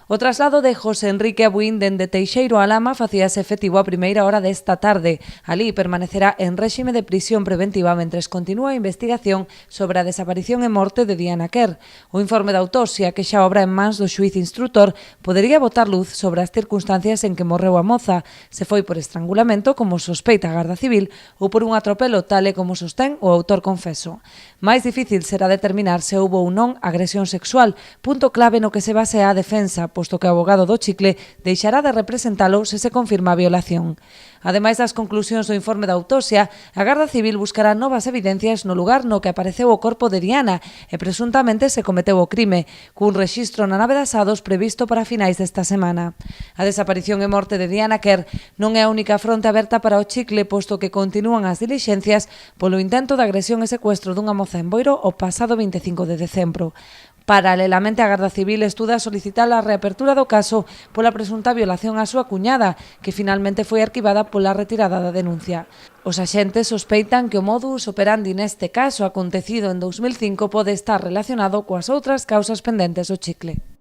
O traslado de José Enrique Abuín dende Teixeiro a Lama facíase efectivo a primeira hora desta tarde. Alí permanecerá en réxime de prisión preventiva mentres continúa a investigación sobre a desaparición e morte de Diana Quer. O informe da autopsia, que xa obra en mans do xuíz instrutor, podería botar luz sobre as circunstancias en que morreu a moza, se foi por estrangulamento, como sospeita a Garda Civil, ou por un atropelo, tal e como sostén o autor confeso. Mais difícil será determinar se houbo ou non agresión sexual, punto clave no que se basea a defensa, posto que o abogado do Chicle deixará de representalo se se confirma a violación. Ademais das conclusións do informe da autopsia, a Garda Civil buscará novas evidencias no lugar no que apareceu o corpo de Diana e presuntamente se cometeu o crime, cun rexistro na nave de asados previsto para finais desta semana. A desaparición e morte de Diana Quer non é a única fronte aberta para o Chicle, posto que continúan as dilixencias polo intento de agresión e secuestro dunha moza en Boiro o pasado 25 de decembro. Paralelamente, a Garda Civil estuda solicitar a reapertura do caso pola presunta violación á súa cuñada, que finalmente foi arquivada pola retirada da denuncia. Os axentes sospeitan que o modus operandi neste caso acontecido en 2005 pode estar relacionado coas outras causas pendentes do Chicle.